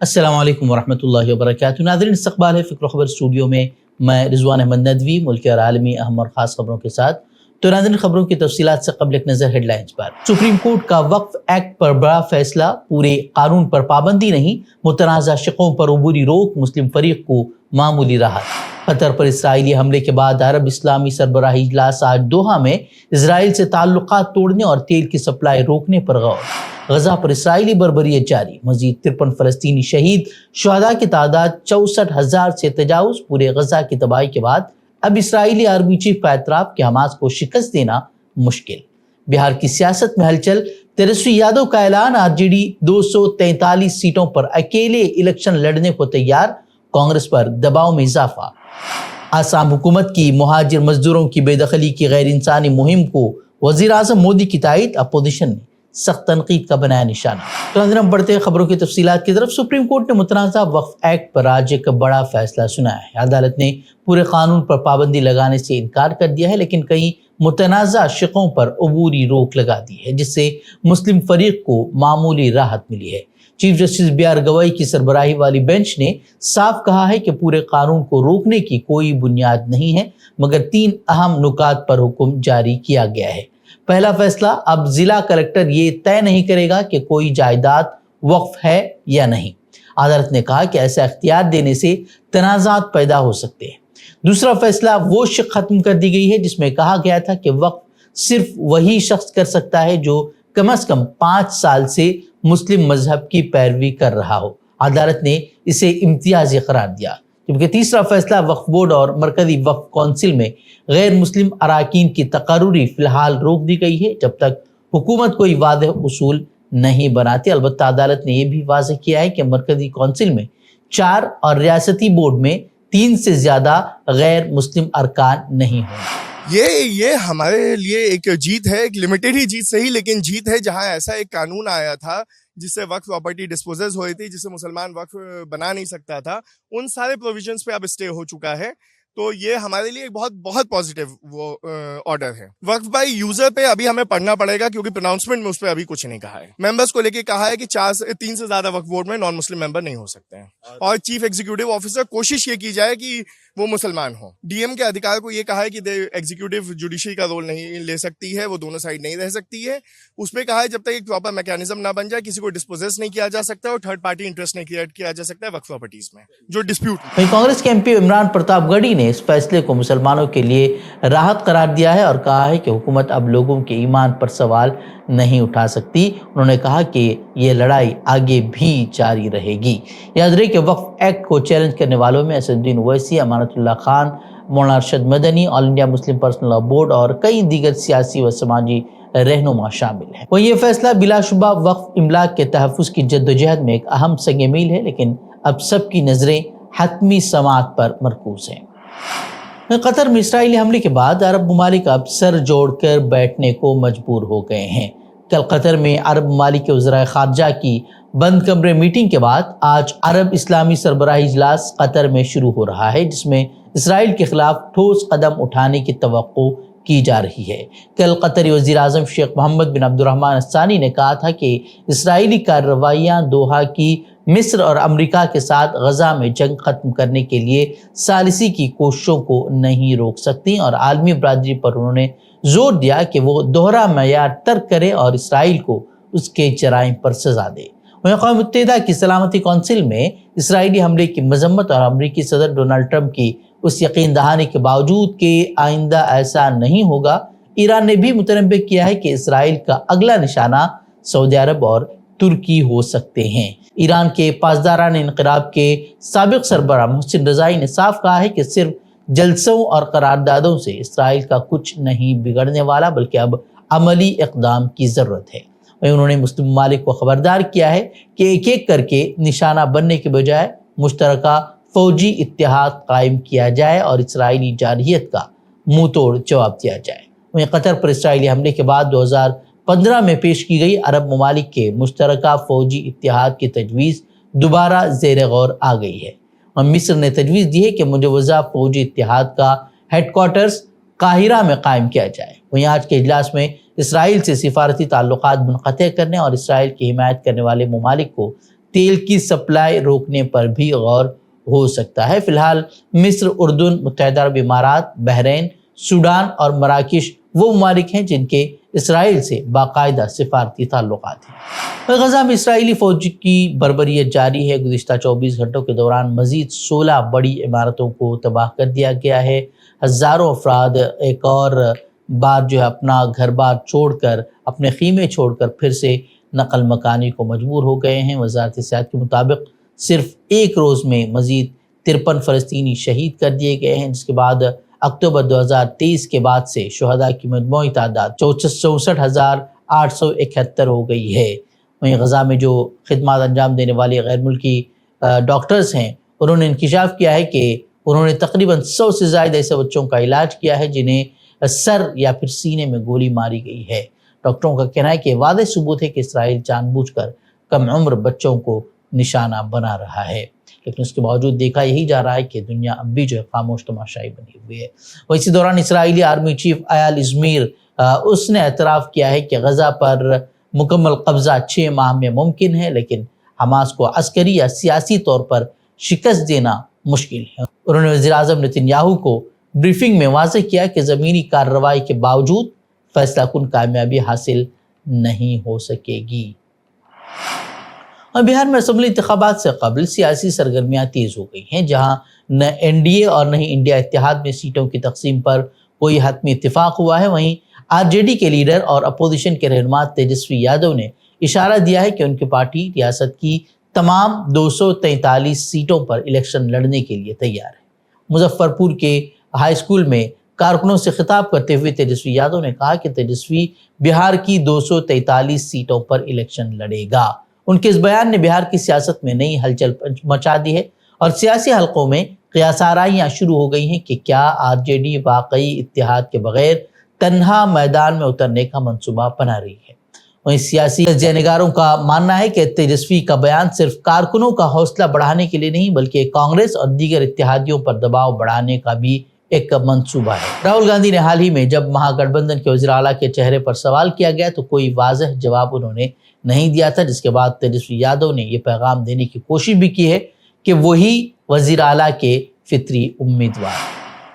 السلام علیکم ورحمۃ اللہ وبرکاتہ. ناظرین, استقبال ہے فکر و خبر اسٹوڈیو میں. میں رضوان احمد ندوی ملکی اور عالمی اہم اور خاص خبروں کے ساتھ. تو ناظرین, خبروں کی تفصیلات سے قبل ایک نظر ہیڈ لائنز پر. سپریم کورٹ کا وقف ایکٹ پر بڑا فیصلہ, پورے قانون پر پابندی نہیں, متنازع شقوں پر عبوری روک, مسلم فریق کو معمولی راحت. قطر پر اسرائیلی حملے کے بعد عرب اسلامی سربراہی اجلاس آج دوحہ میں. اسرائیل سے تعلقات توڑنے اور تیل کی سپلائی روکنے پر غور. غزہ پر اسرائیلی بربریت جاری, مزید 53 فلسطینی شہید, شہداء کی تعداد 64,000 سے تجاوز. پورے غزہ کی تباہی کے بعد اب اسرائیلی آرمی چیف کا اعتراف کہ حماس کو شکست دینا مشکل. بہار کی سیاست میں ہلچل, تیجسوی یادو کا اعلان, RJD 243 سیٹوں پر اکیلے الیکشن لڑنے کو تیار, کانگریس پر دباؤ میں اضافہ. آسام حکومت کی مہاجر مزدوروں کی بے دخلی کی غیر انسانی مہم کو وزیر اعظم مودی کی تائید, اپوزیشن نے سخت تنقید کا بنایا نشانہ. تو ہم بڑھتے ہیں خبروں کی تفصیلات کی طرف. سپریم کورٹ نے متنازع وقف ایکٹ پر آج ایک بڑا فیصلہ سنایا ہے. عدالت نے پورے قانون پر پابندی لگانے سے انکار کر دیا ہے, لیکن کئی متنازع شقوں پر عبوری روک لگا دی ہے, جس سے مسلم فریق کو معمولی راحت ملی ہے. چیف جسٹس BR گوئی کی سربراہی والی بینچ نے صاف کہا ہے کہ پورے قانون کو روکنے کی کوئی بنیاد نہیں ہے, مگر 3 اہم نکات پر حکم جاری کیا گیا ہے. پہلا فیصلہ, اب ضلع کلکٹر یہ طے نہیں کرے گا کہ کوئی جائیداد وقف ہے یا نہیں. عدالت نے کہا کہ ایسا اختیار دینے سے تنازعات پیدا ہو سکتے ہیں. دوسرا فیصلہ, وہ شق ختم کر دی گئی ہے جس میں کہا گیا تھا کہ وقف صرف وہی شخص کر سکتا ہے جو کم از کم 5 سال سے مسلم مذہب کی پیروی کر رہا ہو. عدالت نے اسے امتیازی قرار دیا. جبکہ تیسرا فیصلہ, وقف بورڈ اور مرکزی وقف کونسل میں غیر مسلم اراکین کی تقرری فی الحال روک دی گئی ہے جب تک حکومت کوئی واضح اصول نہیں بناتی. البتہ عدالت نے یہ بھی واضح کیا ہے کہ مرکزی کونسل میں 4 اور ریاستی بورڈ میں 3 سے زیادہ غیر مسلم ارکان نہیں ہوں. یہ ہمارے لیے ایک جیت ہے, ایک لمیٹڈ ہی جیت صحیح, لیکن جیت ہے جہاں ایسا ایک قانون آیا تھا جس سے وقف پراپرٹی ڈسپوزز ہوئی تھی, جس سے مسلمان وقف بنا نہیں سکتا تھا, ان سارے پروویژنز پہ اب اسٹے ہو چکا ہے. تو یہ ہمارے لیے ایک بہت پازیٹیو وہ آرڈر ہے. وقف بائی یوزر پہ ابھی ہمیں پڑھنا پڑے گا کیونکہ پروناؤنسمنٹ میں اس پہ ابھی کچھ نہیں کہا ہے. ممبرس کو لے کے کہا ہے کہ 3 سے زیادہ وقف بورڈ میں نان مسلم ممبر نہیں ہو سکتے ہیں, اور چیف ایگزیکٹو آفیسر کوشش یہ کی جائے کہ وہ مسلمان ہوں. DM کے ادھیکار کو یہ کہا ہے کہ ایگزیکٹو جوڈیشری کا رول نہیں لے سکتی ہے, وہ دونوں سائڈ نہیں رہ سکتی ہے. اس پہ کہا ہے جب تک ایک پراپر میکینزم نہ بن جائے کسی کو ڈسپوزس نہیں کیا جا سکتا اور تھرڈ پارٹی انٹرسٹ نہیں کریٹ کیا جا سکتا ہے وقف پراپرٹیز میں جو ڈسپیوٹ. کانگریس کے MP عمران پرتاپ گڑھی نے اس فیصلے کو مسلمانوں کے لیے راحت قرار دیا ہے اور کہا ہے کہ حکومت اب لوگوں کے ایمان پر سوال نہیں اٹھا سکتی. انہوں نے کہا کہ یہ لڑائی آگے بھی جاری رہے گی. یاد رہے کہ وقف ایکٹ کو چیلنج کرنے والوں میں اسد الدین اویسی, امانت اللہ Khan, Maulana Arshad Madani, All India Muslim Personal Law Board اور کئی دیگر سیاسی و سماجی رہنما شامل ہیں. وہ یہ فیصلہ بلا شبہ وقف املاک کے تحفظ کی جدوجہد میں ایک اہم سنگ میل ہے, لیکن اب سب کی نظریں حتمی سماعت پر مرکوز ہیں. قطر میں اسرائیلی حملے کے بعد عرب ممالک اب سر جوڑ کر بیٹھنے کو مجبور ہو گئے ہیں. کل قطر میں عرب ممالک کے وزرائے خارجہ کی بند کمرے میٹنگ کے بعد آج عرب اسلامی سربراہی اجلاس قطر میں شروع ہو رہا ہے, جس میں اسرائیل کے خلاف ٹھوس قدم اٹھانے کی توقع کی جا رہی ہے. کل قطری وزیر اعظم شیخ محمد بن عبد الرحمن الثانی نے کہا تھا کہ اسرائیلی کارروائیاں دوحہ کی مصر اور امریکہ کے ساتھ غزہ میں جنگ ختم کرنے کے لیے ثالثی کی کوششوں کو نہیں روک سکتی, اور عالمی برادری پر انہوں نے زور دیا کہ وہ دوہرا معیار ترک کرے اور اسرائیل کو اس کے جرائم پر سزا دے. اقوام متحدہ کی سلامتی کونسل میں اسرائیلی حملے کی مذمت اور امریکی صدر ڈونلڈ ٹرمپ کی اس یقین دہانی کے باوجود کہ آئندہ ایسا نہیں ہوگا, ایران نے بھی متنبہ کیا ہے کہ اسرائیل کا اگلا نشانہ سعودی عرب اور ترکی ہو سکتے ہیں. ایران کے پاسداران انقلاب کے سابق سربراہ محسن رضائی نے صاف کہا ہے کہ صرف جلسوں اور قراردادوں سے اسرائیل کا کچھ نہیں بگڑنے والا, بلکہ اب عملی اقدام کی ضرورت ہے. انہوں نے مسلم ممالک کو خبردار کیا ہے کہ ایک ایک کر کے نشانہ بننے کے بجائے مشترکہ فوجی اتحاد قائم کیا جائے اور اسرائیلی جارحیت کا منہ توڑ جواب دیا جائے. وہیں قطر پر اسرائیلی حملے کے بعد 2015 میں پیش کی گئی عرب ممالک کے مشترکہ فوجی اتحاد کی تجویز دوبارہ زیر غور آ گئی ہے. اور مصر نے تجویز دی ہے کہ مجوزہ فوجی اتحاد کا ہیڈ کوارٹرز قاہرہ میں قائم کیا جائے. وہیں آج کے اجلاس میں اسرائیل سے سفارتی تعلقات منقطع کرنے اور اسرائیل کی حمایت کرنے والے ممالک کو تیل کی سپلائی روکنے پر بھی غور ہو سکتا ہے۔ فی الحال مصر، اردن، متحدہ عرب امارات، بحرین، سوڈان اور مراکش وہ ممالک ہیں جن کے اسرائیل سے باقاعدہ سفارتی تعلقات ہیں۔ غزہ میں اسرائیلی فوج کی بربریت جاری ہے۔ گزشتہ 24 گھنٹوں کے دوران مزید 16 بڑی عمارتوں کو تباہ کر دیا گیا ہے۔ ہزاروں افراد ایک اور بار اپنا گھر بار چھوڑ کر، اپنے خیمے چھوڑ کر پھر سے نقل مکانی کو مجبور ہو گئے ہیں۔ وزارت صحت کے مطابق صرف ایک روز میں مزید 73 فلسطینی شہید کر دیے گئے ہیں، جس کے بعد اکتوبر 2023 کے بعد سے شہداء کی مجموعی تعداد 64,871 ہو گئی ہے۔ وہیں غزہ میں جو خدمات انجام دینے والے غیر ملکی ڈاکٹرز ہیں، انہوں نے انکشاف کیا ہے کہ انہوں نے تقریباً 100 سے زائد ایسے بچوں کا علاج کیا ہے جنہیں سر یا پھر سینے میں گولی ماری گئی ہے۔ ڈاکٹروں کا کہنا ہے کہ واضح ثبوت ہے کہ اسرائیل جان بوجھ کر کم عمر بچوں کو نشانہ بنا رہا ہے، لیکن اس کے باوجود دیکھا یہی جا رہا ہے کہ دنیا اب بھی خاموش تماشائی بنی ہوئی ہے۔ وہ اسی دوران اسرائیلی آرمی چیف ایال ازمیر اس نے اعتراف کیا ہے کہ غزہ پر مکمل قبضہ 6 ماہ میں ممکن ہے، لیکن حماس کو عسکری یا سیاسی طور پر شکست دینا مشکل ہے۔ انہوں نے وزیراعظم نتن یاہو کو بریفنگ میں واضح کیا کہ زمینی کارروائی کے باوجود فیصلہ کن کامیابی حاصل نہیں ہو سکے گی۔ اور بہار میں اسمبلی انتخابات سے قبل سیاسی سرگرمیاں تیز ہو گئی ہیں، جہاں نہ این ڈی اے اور نہ ہی انڈیا اتحاد میں سیٹوں کی تقسیم پر کوئی حتمی اتفاق ہوا ہے۔ وہیں آر جے ڈی کے لیڈر اور اپوزیشن کے رہنما تیجسوی یادو نے اشارہ دیا ہے کہ ان کی پارٹی ریاست کی تمام 243 سیٹوں پر الیکشن لڑنے کے لیے تیار ہے۔ مظفر پور کے ہائی اسکول میں کارکنوں سے خطاب کرتے ہوئے تیجسوی یادو نے کہا کہ تیجسوی بہار کی 243 سیٹوں پر الیکشن لڑے گا۔ ان کے اس بیان نے بہار کی سیاست میں نئی ہلچل مچا دی ہے اور سیاسی حلقوں میں قیاس آرائیاں شروع ہو گئی ہیں کہ کیا آر جے ڈی واقعی اتحاد کے بغیر تنہا میدان میں اترنے کا منصوبہ بنا رہی ہے۔ وہیں سیاسی تجزیہ نگاروں کا ماننا ہے کہ تیجسوی کا بیان صرف کارکنوں کا حوصلہ بڑھانے کے لیے نہیں بلکہ کانگریس اور دیگر اتحادیوں پر دباؤ بڑھانے کا بھی ایک منصوبہ ہے۔ راہل گاندھی نے حال ہی میں جب مہا گٹھ بندھن کے وزیر اعلیٰ کے چہرے پر سوال کیا گیا تو کوئی واضح جواب انہوں نے نہیں دیا تھا، جس کے بعد تیجسوی یادو نے یہ پیغام دینے کی کوشش بھی کی ہے کہ وہی وزیر اعلیٰ کے فطری امیدوار۔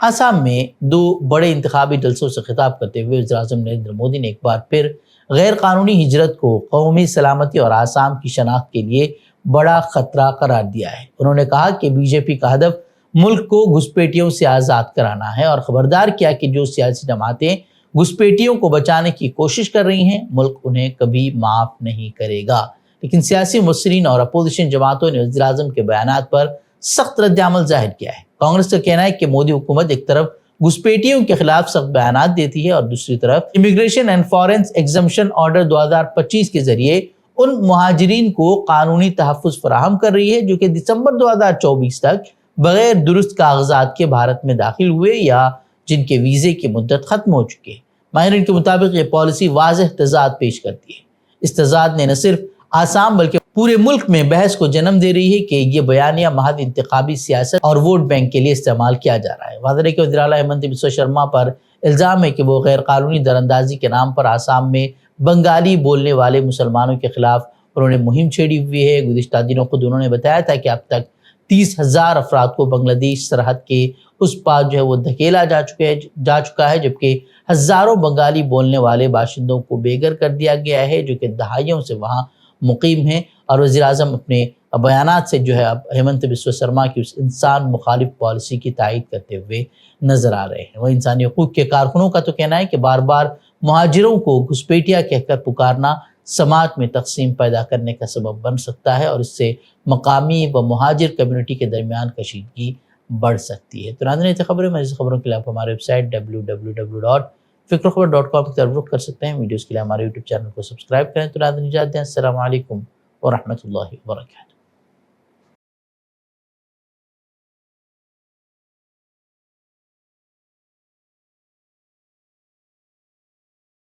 آسام میں 2 بڑے انتخابی جلسوں سے خطاب کرتے ہوئے وزیر اعظم نریندر مودی نے ایک بار پھر غیر قانونی ہجرت کو قومی سلامتی اور آسام کی شناخت کے لیے بڑا خطرہ قرار دیا ہے۔ انہوں نے کہا کہ بی جے پی کا ہدف ملک کو گھسپیٹیوں سے آزاد کرانا ہے اور خبردار کیا کہ جو سیاسی جماعتیں گھسپیٹیوں کو بچانے کی کوشش کر رہی ہیں ملک انہیں کبھی معاف نہیں کرے گا۔ لیکن سیاسی مبصرین اور اپوزیشن جماعتوں نے وزیر اعظم کے بیانات پر سخت رد عمل ظاہر کیا ہے۔ کانگریس کا کہنا ہے کہ مودی حکومت ایک طرف گھسپیٹیوں کے خلاف سخت بیانات دیتی ہے اور دوسری طرف immigration and foreign exemption order 2025 کے ذریعے ان مہاجرین کو قانونی تحفظ فراہم کر رہی ہے جو کہ دسمبر 2024 تک بغیر درست کاغذات کے بھارت میں داخل ہوئے یا جن کے ویزے کی مدت ختم ہو چکی ہے۔ ماہرین کے مطابق یہ پالیسی واضح تضاد پیش کرتی ہے۔ اس تضاد نے نہ صرف آسام بلکہ پورے ملک میں بحث کو جنم دے رہی ہے کہ یہ بیانیہ محض انتخابی سیاست اور ووٹ بینک کے لیے استعمال کیا جا رہا ہے۔ واضح ہے کہ وزیر اعلیٰ ہیمنت بسوا شرما پر الزام ہے کہ وہ غیر قانونی دراندازی کے نام پر آسام میں بنگالی بولنے والے مسلمانوں کے خلاف انہوں نے مہم چھیڑی ہوئی ہے۔ گزشتہ دنوں خود انہوں نے بتایا تھا کہ اب تک 30,000 افراد کو بنگلہ دیش سرحد کے اس پار وہ دھکیلا جا چکا ہے جبکہ ہزاروں بنگالی بولنے والے باشندوں کو بے گھر کر دیا گیا ہے جو کہ دہائیوں سے وہاں مقیم ہیں۔ اور وزیر اعظم اپنے بیانات سے اب ہیمنت بسوا شرما کی اس انسان مخالف پالیسی کی تائید کرتے ہوئے نظر آ رہے ہیں۔ وہ انسانی حقوق کے کارکنوں کا تو کہنا ہے کہ بار بار مہاجروں کو گھسپیٹیا کہہ کر پکارنا سماج میں تقسیم پیدا کرنے کا سبب بن سکتا ہے اور اس سے مقامی و مہاجر کمیونٹی کے درمیان کشیدگی بڑھ سکتی ہے۔ تو ناظرین خبریں مزید خبروں کے لیے آپ ہمارے ویب سائٹ www.fikrkhabar.com کی طرف رخ کر سکتے ہیں۔ ویڈیوز کے لیے ہمارے یوٹیوب چینل کو سبسکرائب کریں۔ تو ناظرین اجازت دیں، السلام علیکم ورحمۃ اللہ وبرکاتہ۔